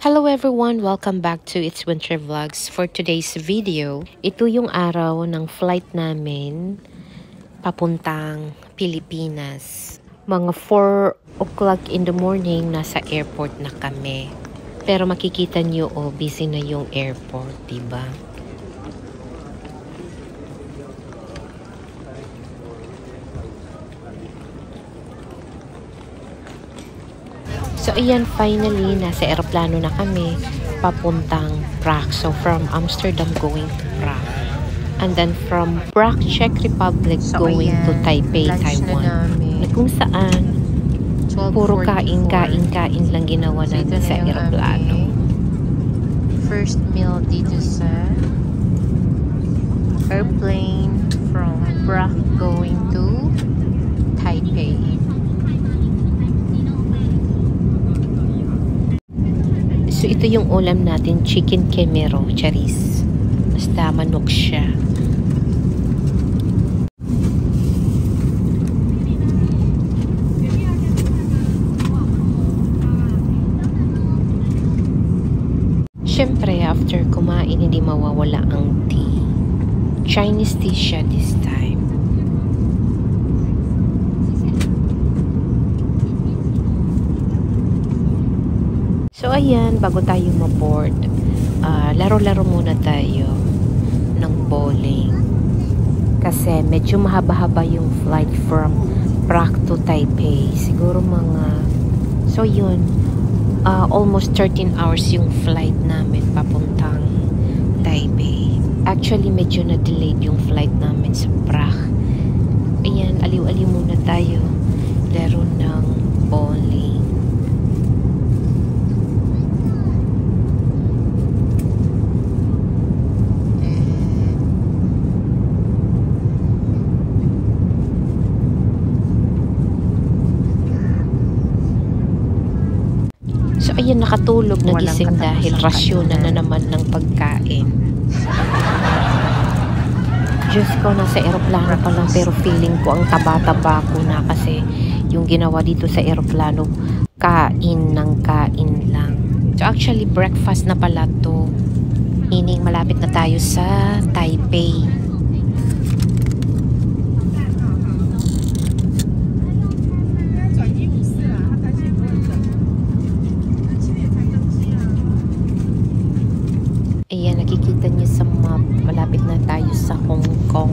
Hello everyone! Welcome back to It's Winter Vlogs. For today's video, ito yung araw ng flight namin papuntang Pilipinas. Mga 4 o'clock in the morning, nasa airport na kami. Pero makikita nyo, busy na yung airport, diba? So, ayan, finally, nasa aeroplano na kami papuntang Prague. So, from Amsterdam going to Prague. And then from Prague, Czech Republic, going to Taipei, Taiwan. Na kung saan, puro kain lang ginawa natin sa aeroplano. First meal dito sa airplane from Prague going to Taipei. So, ito yung ulam natin, chicken kemero, charis. Basta manok siya. Siyempre, after kumain, hindi mawawala ang tea. Chinese tea siya this time. So, ayan, bago tayo ma-board, laro-laro muna tayo ng bowling. Kasi medyo mahaba-haba yung flight from Prague to Taipei. Siguro so yun, almost 13 hours yung flight namin papuntang Taipei. Actually, medyo na-delayed yung flight namin sa Prague. Ayan, aliw-aliw muna tayo. Laro ng bowling. So, ayan, nakatulog, nagising dahil rasyonan na naman ng pagkain. Diyos ko, nasa aeroplano pa lang pero feeling ko ang taba-taba ko na kasi yung ginawa dito sa aeroplano, kain lang. So, actually, breakfast na pala to. Meaning, malapit na tayo sa Taipei. Ayan, nakikita niyo sa map, malapit na tayo sa Hong Kong.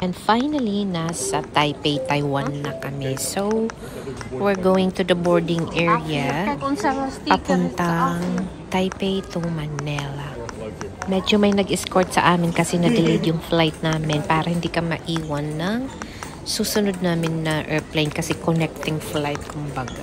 And finally, nasa Taipei, Taiwan na kami. So, we're going to the boarding area papuntang Taipei to Manila. Medyo may nag-escort sa amin kasi na-delayed yung flight namin para hindi ka maiwan ng susunod namin na airplane kasi connecting flight kumbaga.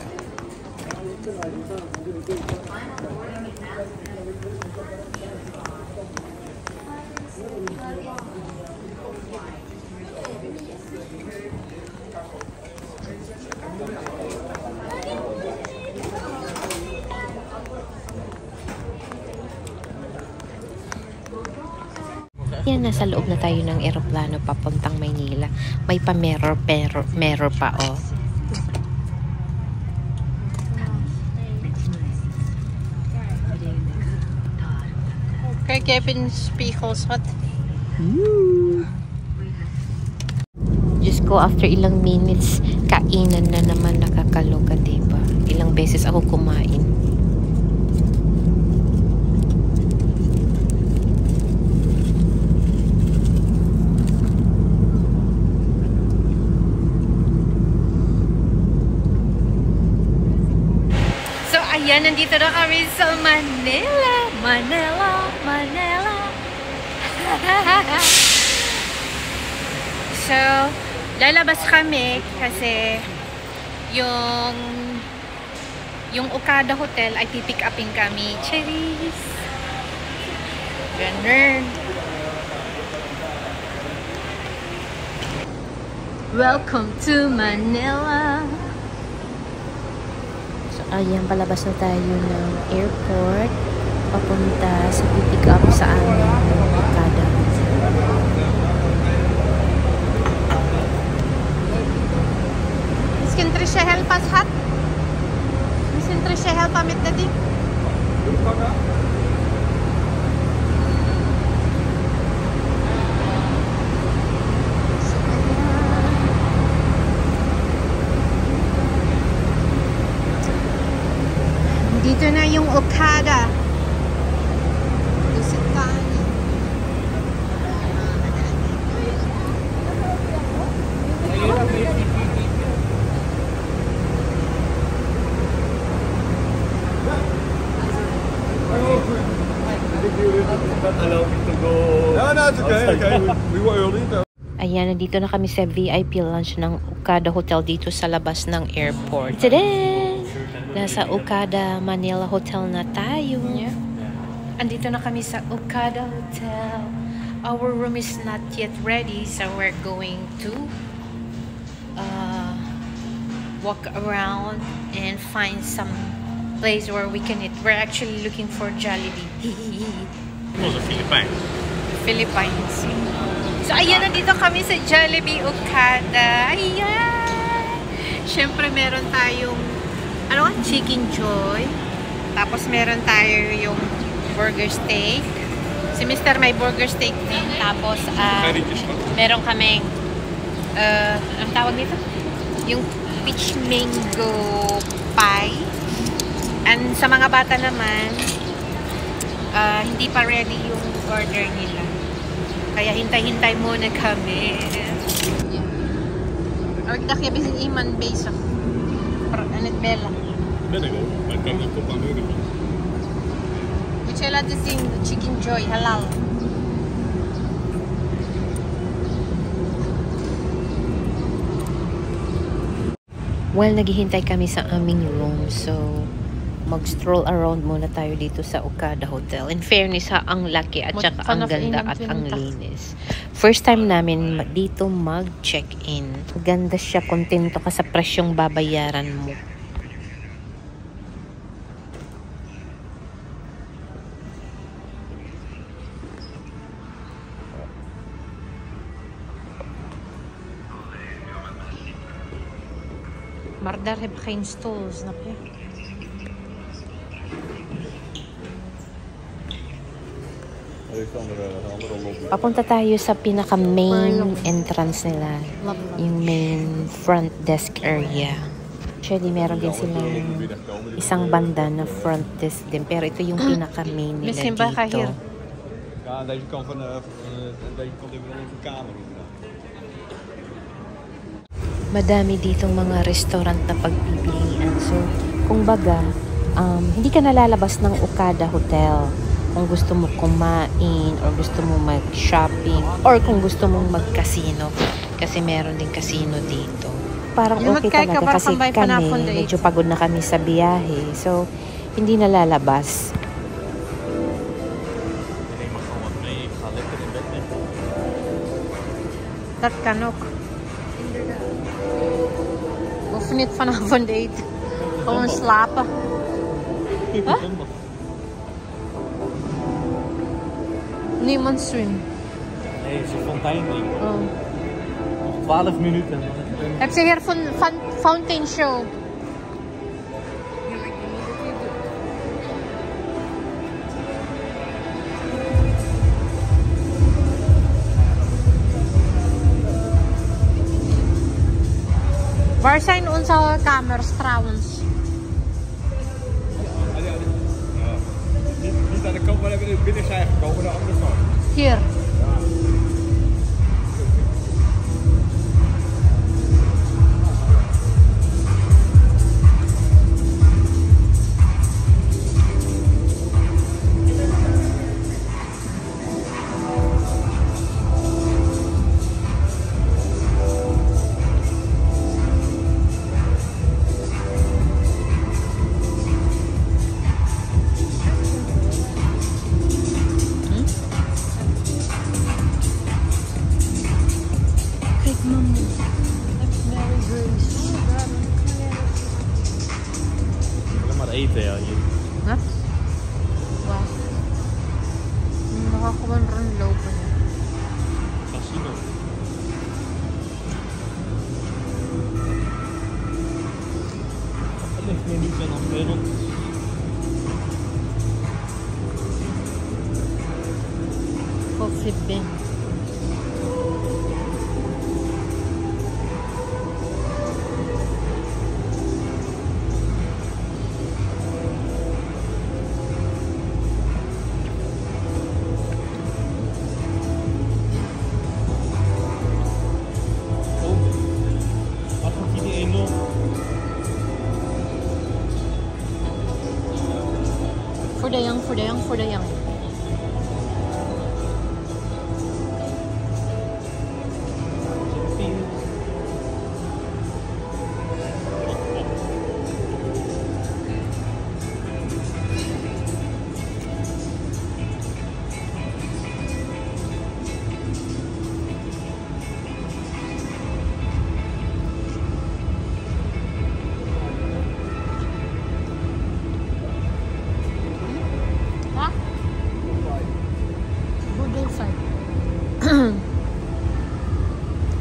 Yan, nasa loob na tayo ng eroplano papuntang Maynila. May pa-mirror pa, oh. Kijk even spiegels, wat? Diyos ko, after ilang minutes, kainan na naman, nakakaloka, diba? Ilang beses ako kumain. Ayan, nandito na kami sa Manila. So, lalabas kami kasi yung Okada Hotel ay pipick upin kami. Cheers! Ganun. Welcome to Manila. Ayan, palabas na tayo ng airport. Papunta sa pick up sa aming Okada. Ska inte det hjälpas här? Ska inte det hjälpa med det? Dito na yung Okada. Visit tayo. No, it's okay. We were early. Ayan, nandito na kami sa VIP lounge ng Okada Hotel dito sa labas ng airport. Tada! Nasa Okada Manila Hotel na tayo. Yeah. Andito na kami sa Okada Hotel. Our room is not yet ready, so we're going to walk around and find some place where we can eat. We're actually looking for Jollibee. Onze Filipijn. Philippines. So, ayan, nandito kami sa Jollibee Okada. Ayan! Siyempre, meron tayong Chicken Joy. Tapos, meron tayo yung burger steak. Si Mr. may burger steak din. Tapos, meron kaming anong tawag nito? Yung peach mango pie. And sa mga bata naman, hindi pa ready yung order nila. Kaya hintay-hintay muna kami. Orda kaya bisin iman base. Anet Bella. Ben ik ook, maar ik kan niet op aan de Which I like to sing Chicken Joy halal. Well, naghihintay kami sa aming room. So, mag-stroll around muna tayo dito sa Okada Hotel. In fairness ha, ang laki at saka ang ganda at ang linis. First time namin dito mag-check-in. Ganda siya, kontento ka sa presyong babayaran mo. Maar daar heb ik geen stoel, snap je? Papunta tayo sa pinaka-main entrance nila. Yung main front desk area. Actually, meron din silang isang banda na front desk din. Pero ito yung pinaka-main nila Misschien bij ga dito. hier. Ja, aan deze kant van deze kant hebben we onze kamer inderdaad. Madami ditong mga restaurant na pagpipilian. So, kung baga, hindi ka nalalabas ng Okada Hotel. Kung gusto mo kumain, or gusto mo mag-shopping, or kung gusto mong mag-casino. Kasi meron din casino dito. Parang okay talaga kasi kami, medyo pagod na kami sa biyahe. So, hindi nalalabas. Ik mag gewoon wat mee, ik ga lekker in bed liggen. Dat kan ook. Hoef niet vanavond eten. Gewoon slapen. Huh? Niemand swim. Nee, het is een fontein. Oh. Nog 12 minuten. Heb je hier van fountain show? Waar zijn onze kamers trouwens? Niet aan de kant waar we binnen zijn gekomen, de andere kant. Hier. gaat eten, ja. Hier. Ha? Wow. Nakakawan rin lopen. Casino. Dat ligt meer niet in de wereld. Coffee bean. Wat wordt die 1-0? For the young, for the young, for the young.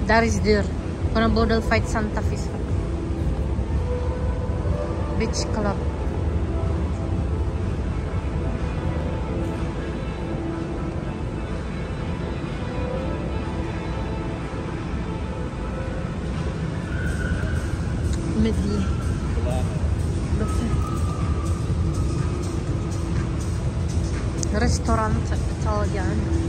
Daar is deur. Van een Bodel Fight Santa Fe. Beach Club. Medley. Restaurant Italian.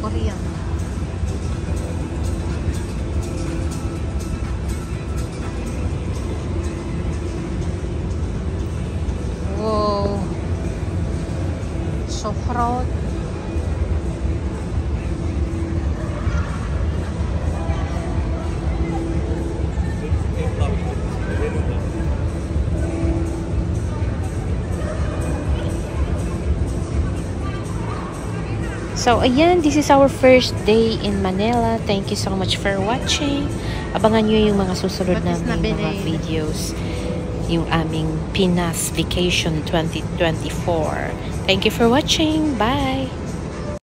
Korean. Wow. So proud. So, ayan, this is our first day in Manila. Thank you so much for watching. Abangan nyo yung mga susunod namin mga videos. Yung aming Pinas Vacation 2024. Thank you for watching. Bye!